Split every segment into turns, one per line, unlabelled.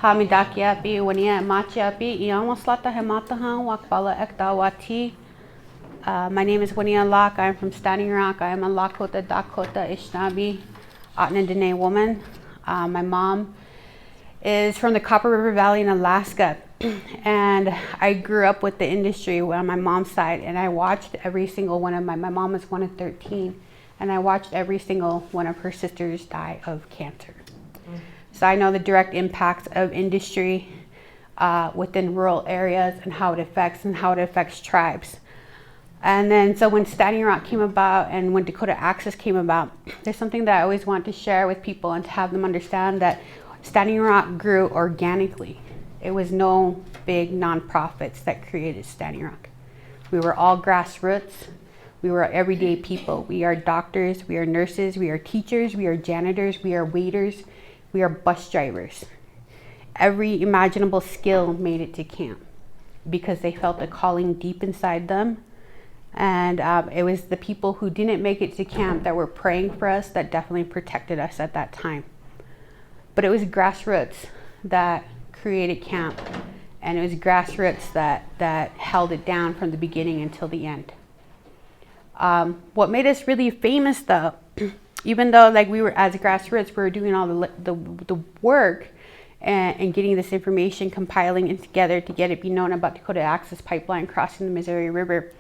Hamidakiapi, Waniya Machiapi, Iamoslata Hematahan, Wakbala Ektawati. My name is Waniya Locke. I'm from Standing Rock. I am a Lakota, Dakota, Ishnabi, Otnadine woman. My mom is from the Copper River Valley in Alaska. And I grew up with the industry on my mom's side, and I watched every single one of my mom was one of 13, and I watched every single one of her sisters die of cancer. So I know the direct impacts of industry within rural areas and how it affects tribes. And then so when Standing Rock came about and when Dakota Access came about, there's something that I always want to share with people and to have them understand that Standing Rock grew organically. It was no big nonprofits that created Standing Rock. We were all grassroots. We were everyday people. We are doctors, we are nurses, we are teachers, we are janitors, we are waiters, we are bus drivers. Every imaginable skill made it to camp because they felt a calling deep inside them. And it was the people who didn't make it to camp that were praying for us that definitely protected us at that time. But it was grassroots that created camp, and it was grassroots that held it down from the beginning until the end. What made us really famous, though, even though like we were as grassroots, we were doing all the work and getting this information, compiling it together to get it be known about Dakota Access Pipeline crossing the Missouri River,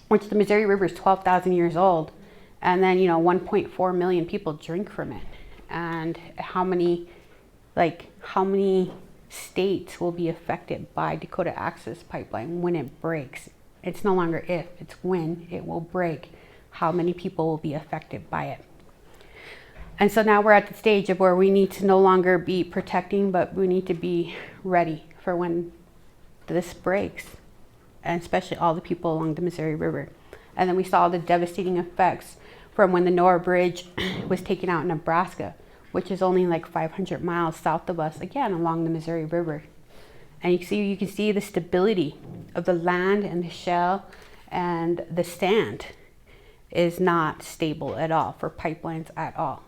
which the Missouri River is 12,000 years old, and then 1.4 million people drink from it. And how many states will be affected by Dakota Access Pipeline when it breaks? It's no longer if, it's when it will break. How many people will be affected by it? And so now we're at the stage of where we need to no longer be protecting, but we need to be ready for when this breaks, and especially all the people along the Missouri River. And then we saw the devastating effects from when the Noah Bridge was taken out in Nebraska, which is only like 500 miles south of us, again, along the Missouri River. And you can see the stability of the land and the shell, and the sand is not stable at all for pipelines at all.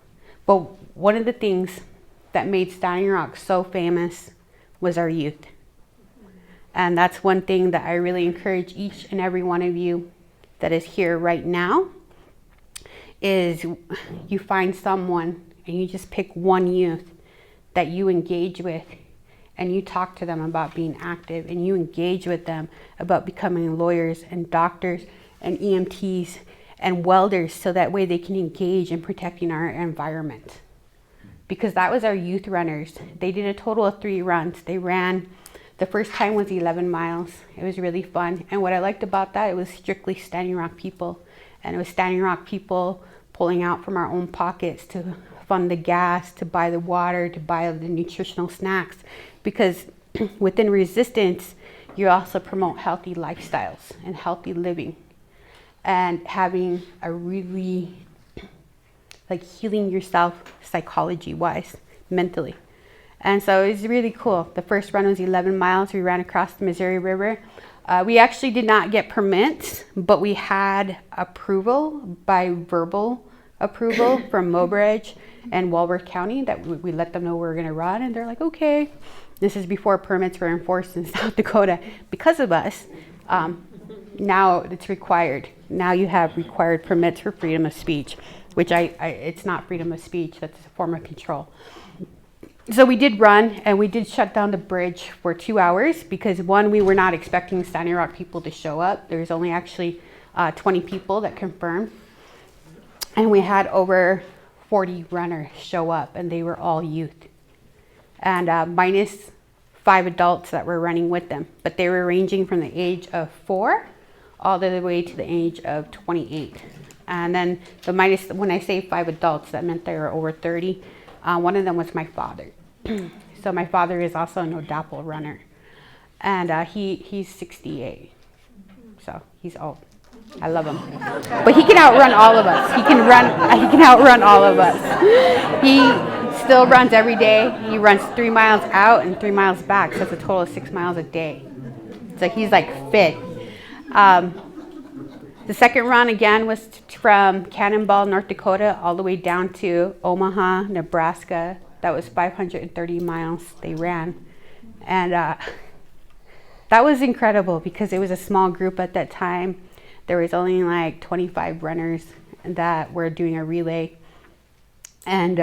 But one of the things that made Standing Rock so famous was our youth. And that's one thing that I really encourage each and every one of you that is here right now, is you find someone and you just pick one youth that you engage with, and you talk to them about being active, and you engage with them about becoming lawyers and doctors and EMTs and welders, so that way they can engage in protecting our environment. Because that was our youth runners. They did a total of 3 runs. They ran, the first time was 11 miles. It was really fun. And what I liked about that, it was strictly Standing Rock people. And it was Standing Rock people pulling out from our own pockets to fund the gas, to buy the water, to buy the nutritional snacks. Because within resistance, you also promote healthy lifestyles and healthy living, and having a really, like, healing yourself psychology wise, mentally. And so it was really cool. The first run was 11 miles. We ran across the Missouri River. We actually did not get permits, but we had approval by verbal approval from Mobridge and Boulder County that we let them know we were going to run, and they're like, okay. This is before permits were enforced in South Dakota because of us. Now it's required. Now you have required permits for freedom of speech, which it's not freedom of speech, that's a form of control. So we did run, and we did shut down the bridge for 2 hours because, one, we were not expecting Standing Rock people to show up. There's only actually 20 people that confirmed. And we had over 40 runners show up, and they were all youth. And minus 5 adults that were running with them. But they were ranging from the age of 4 all the way to the age of 28. And then when I say 5 adults, that meant they were over 30. One of them was my father. So my father is also an ODAPL runner. And he's 68. So he's old. I love him. But he can outrun all of us. He can outrun all of us. He still runs every day. He runs 3 miles out and 3 miles back. So that's a total of 6 miles a day. So he's like fit. The second run again was from Cannonball, North Dakota, all the way down to Omaha, Nebraska, That was 530 miles they ran. And that was incredible because it was a small group at that time. There was only like 25 runners that were doing a relay. And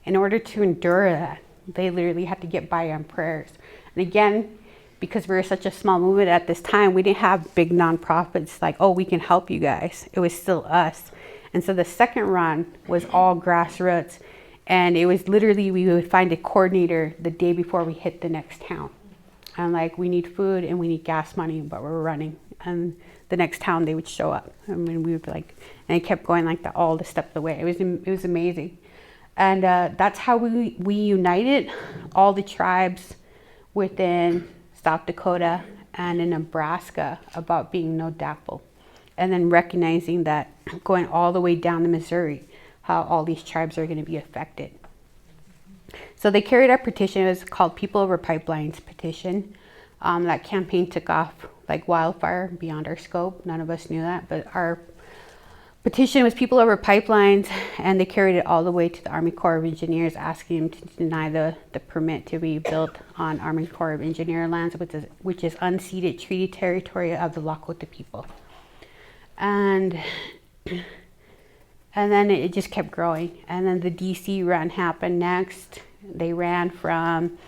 in order to endure that, they literally had to get by on prayers. And again, because we were such a small movement at this time, we didn't have big nonprofits like, oh, we can help you guys. It was still us. And so the second run was all grassroots. And it was literally, we would find a coordinator the day before we hit the next town. And like, we need food and we need gas money, but we're running. And the next town they would show up. I mean, we would like, and it kept going like that all the steps of the way. It was amazing. And that's how we united all the tribes within South Dakota and in Nebraska about being no DAPL. And then recognizing that going all the way down to Missouri, how all these tribes are going to be affected. So they carried our petition. It was called People Over Pipelines petition. That campaign took off like wildfire beyond our scope. None of us knew that, but our petition was People Over Pipelines, and they carried it all the way to the Army Corps of Engineers, asking them to deny the permit to be built on Army Corps of Engineer lands, which is unceded treaty territory of the Lakota people. And then it just kept growing. And then the DC run happened next. They ran from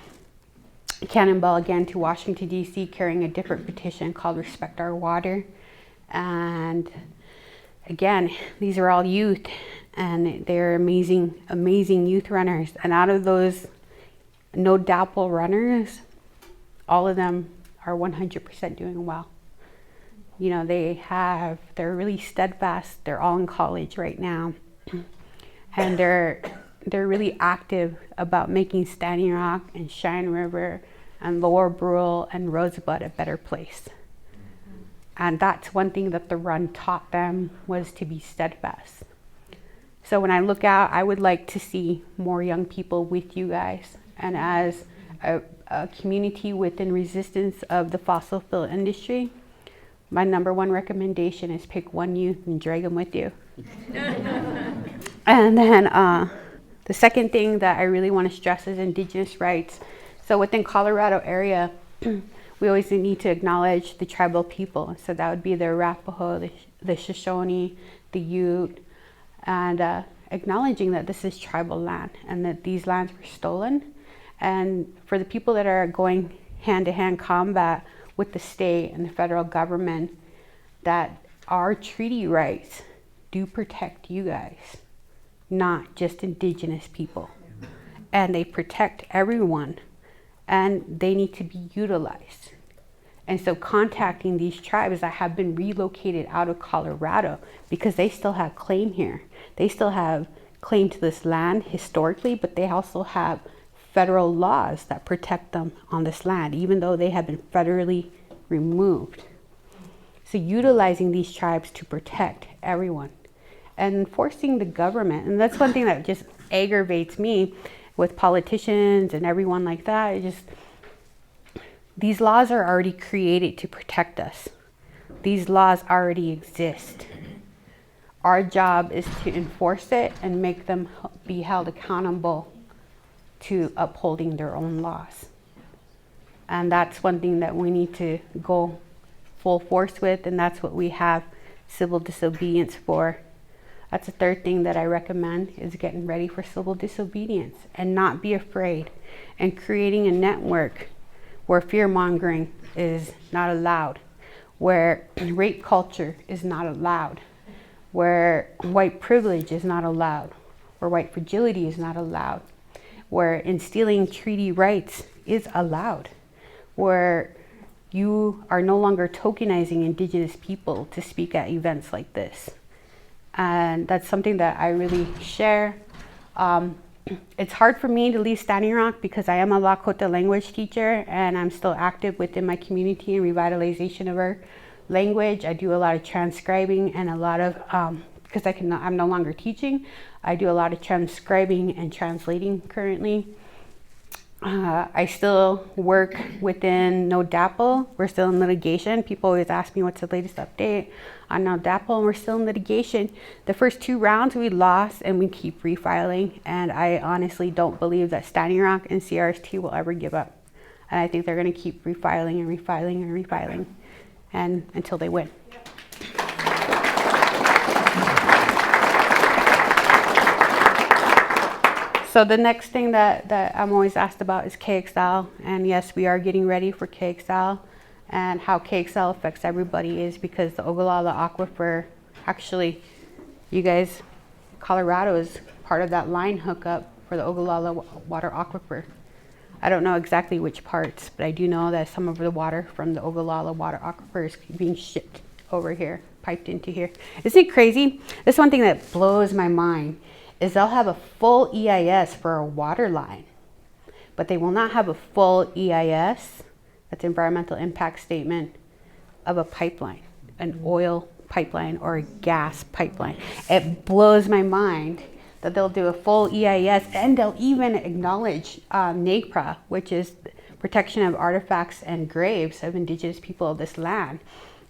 Cannonball again to Washington, DC, carrying a different petition called Respect Our Water. And again, these are all youth, and they're amazing, amazing youth runners. And out of those no DAPL runners, all of them are 100% doing well. You know, they're really steadfast. They're all in college right now. And they're really active about making Standing Rock and Cheyenne River and Lower Brule and Rosebud a better place. And that's one thing that the run taught them, was to be steadfast. So when I look out, I would like to see more young people with you guys. And as a community within resistance of the fossil fuel industry, my number one recommendation is pick one youth and drag them with you. And then the second thing that I really want to stress is Indigenous rights. So within Colorado area, we always need to acknowledge the tribal people. So that would be the Arapaho, the Shoshone, the Ute, and acknowledging that this is tribal land and that these lands were stolen. And for the people that are going hand-to-hand combat with the state and the federal government, that our treaty rights do protect you guys, not just Indigenous people. And they protect everyone, and they need to be utilized. And so contacting these tribes that have been relocated out of Colorado, because they still have claim here. They still have claim to this land historically, but they also have federal laws that protect them on this land, even though they have been federally removed. So utilizing these tribes to protect everyone and forcing the government. And that's one thing that just aggravates me with politicians and everyone like that. These laws are already created to protect us. These laws already exist. Our job is to enforce it and make them be held accountable to upholding their own laws. And that's one thing that we need to go full force with, and that's what we have civil disobedience for. That's the third thing that I recommend, is getting ready for civil disobedience and not be afraid, and creating a network where fear-mongering is not allowed, where rape culture is not allowed, where white privilege is not allowed, where white fragility is not allowed, where instilling treaty rights is allowed, where you are no longer tokenizing Indigenous people to speak at events like this. And that's something that I really share. It's hard for me to leave Standing Rock because I am a Lakota language teacher, and I'm still active within my community in revitalization of our language. I do a lot of transcribing and a lot of, because I'm no longer teaching, I do a lot of transcribing and translating currently. I still work within No DAPL. We're still in litigation. People always ask me what's the latest update on No DAPL, and we're still in litigation. The first 2 rounds we lost, and we keep refiling. And I honestly don't believe that Standing Rock and CRST will ever give up. And I think they're going to keep refiling and refiling and refiling, and until they win. So the next thing that I'm always asked about is KXL. And yes, we are getting ready for KXL. And how KXL affects everybody is because the Ogallala Aquifer, actually, you guys, Colorado is part of that line hookup for the Ogallala Water Aquifer. I don't know exactly which parts, but I do know that some of the water from the Ogallala Water Aquifer is being shipped over here, piped into here. Isn't it crazy? This one thing that blows my mind is they'll have a full EIS for a water line, but they will not have a full EIS, that's environmental impact statement, of a pipeline, an oil pipeline or a gas pipeline. It blows my mind that they'll do a full EIS, and they'll even acknowledge NAGPRA, which is Protection of Artifacts and Graves of Indigenous People of this land.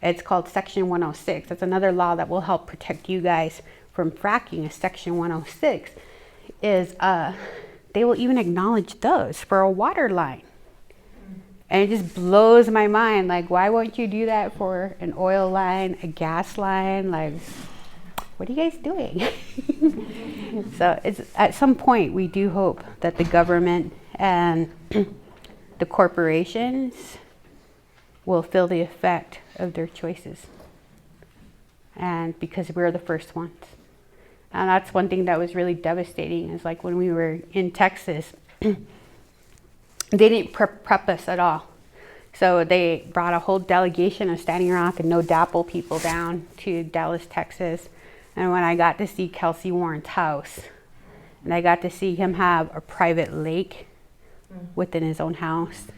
It's called Section 106. That's another law that will help protect you guys from fracking. Is Section 106 is they will even acknowledge those for a water line. And it just blows my mind. Like, why won't you do that for an oil line, a gas line? Like, what are you guys doing? So it's at some point we do hope that the government and the corporations will feel the effect of their choices. And because we're the first ones. And that's one thing that was really devastating, is like when we were in Texas, they didn't prep us at all. So they brought a whole delegation of Standing Rock and No DAPL people down to Dallas, Texas. And when I got to see Kelsey Warren's house, and I got to see him have a private lake within his own house,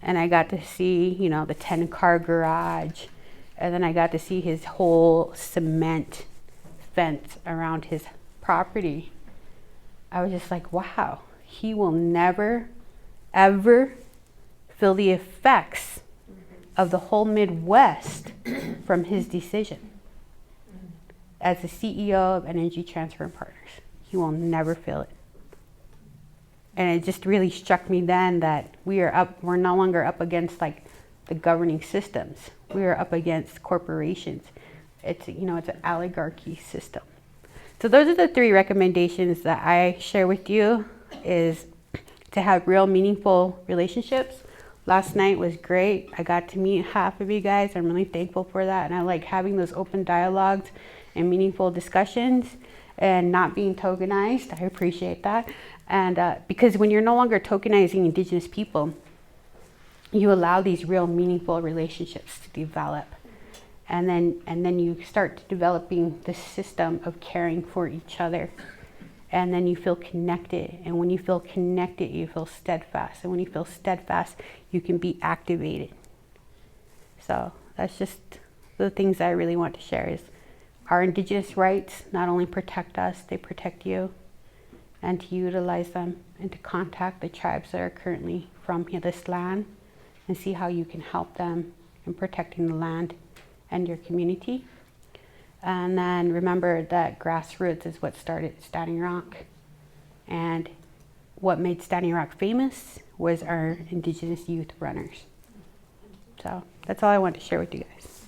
and I got to see, you know, the 10-car garage, and then I got to see his whole cement fence around his property, I was just like, wow, he will never, ever feel the effects of the whole Midwest from his decision. As the CEO of Energy Transfer and Partners, he will never feel it. And it just really struck me then that we're no longer up against like the governing systems. We are up against corporations. It's, you know, it's an oligarchy system. So those are the 3 recommendations that I share with you, is to have real meaningful relationships. Last night was great. I got to meet half of you guys. I'm really thankful for that. And I like having those open dialogues and meaningful discussions and not being tokenized. I appreciate that. And because when you're no longer tokenizing Indigenous people, you allow these real meaningful relationships to develop. And then you start developing the system of caring for each other. And then you feel connected. And when you feel connected, you feel steadfast. And when you feel steadfast, you can be activated. So that's just the things I really want to share, is our Indigenous rights not only protect us, they protect you. And to utilize them and to contact the tribes that are currently from this land and see how you can help them in protecting the land and your community. And then remember that grassroots is what started Standing Rock. And what made Standing Rock famous was our Indigenous youth runners. So that's all I want to share with you guys.